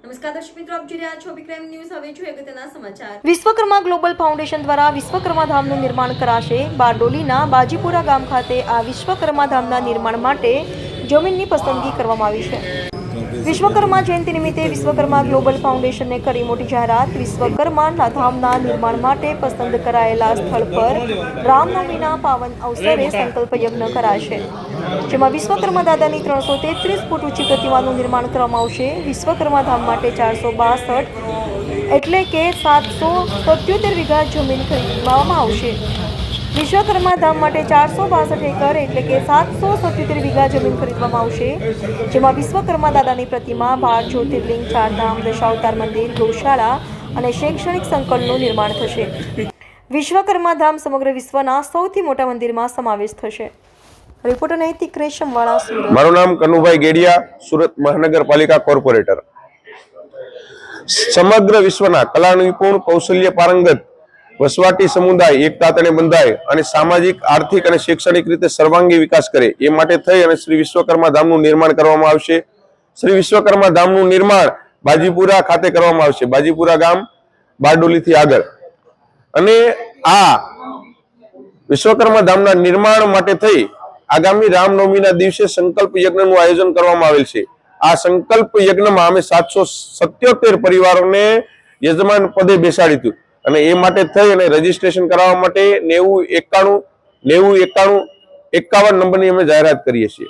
નમસ્કાર દર્શક મિત્રો, આપ જોઈ રહ્યા છો વિક્રમ ન્યૂઝ। હવે જોઈએ અગત્યના સમાચાર। વિશ્વકર્મા ગ્લોબલ ફાઉન્ડેશન દ્વારા વિશ્વકર્મા ધામનું નિર્માણ કરાશે। બારડોલીના બાજીપુરા ગામ ખાતે આ વિશ્વકર્મા ધામના નિર્માણ માટે જમીનની પસંદગી કરવામાં આવી છે। વિશ્વકર્મા જયંતિ નિમિત્તે વિશ્વકર્મા ગ્લોબલ ફાઉન્ડેશને કરી મોટી જાહેરાત। વિશ્વકર્મા ધામના નિર્માણ માટે પસંદ કરાયેલા સ્થળ પર રામનવમીના પાવન અવસરે સંકલ્પ યજ્ઞ કરાશે, જેમાં વિશ્વકર્મા દાદાની 333 ફૂટ ઊંચી પ્રતિમાનું નિર્માણ કરવામાં આવશે। વિશ્વકર્મા ધામ માટે 462 એટલે કે 777 વીઘા જમીન ખરીદવામાં આવશે। વિશ્વકર્મા ધામ માટે 462 એકર એટલે કે 777 વીઘા જમીન ખરીદવામાં આવશે, જેમાં વિશ્વકર્મા દાદાની પ્રતિમા, 12 જ્યોતિર્લિંગ, 4 ધામ, દશાવતાર મંદિર, ગૌશાળા અને શૈક્ષણિક સંકુલનું નિર્માણ થશે। વિશ્વકર્મા ધામ સમગ્ર વિશ્વના સૌથી મોટા મંદિરમાં સમાવેશ થશે। રિપોર્ટર નૈતિક રેશમવાળા, સુરત। મારું નામ કનુભાઈ ગેડિયા, સુરત મહાનગરપાલિકા કોર્પોરેટર। સમગ્ર વિશ્વના કલા નિપુણ, કૌશલ્ય પારંગત વસવાટી સમુદાય એકતા તણે બંધાય અને સામાજિક, આર્થિક અને શૈક્ષણિક રીતે સર્વાંગી વિકાસ કરે એ માટે થઈ અને શ્રી વિશ્વકર્મા ધામનું નિર્માણ કરવામાં આવશે। શ્રી વિશ્વકર્મા ધામનું નિર્માણ બાજીપુરા ખાતે કરવામાં આવશે, બાજીપુરા ગામ બારડોલીથી આગળ। અને આ વિશ્વકર્મા ધામના નિર્માણ માટે થઈ આગામી રામનવમીના દિવસે સંકલ્પ યજ્ઞનું આયોજન કરવામાં આવેલ છે। આ સંકલ્પ યજ્ઞમાં અમે 777 પરિવારોને યજમાન પદે બેસાડી હતું અને એ માટે થઈ અને રજીસ્ટ્રેશન કરાવવા માટે 9091 51 નંબરની અમે જાહેરાત કરીએ છીએ।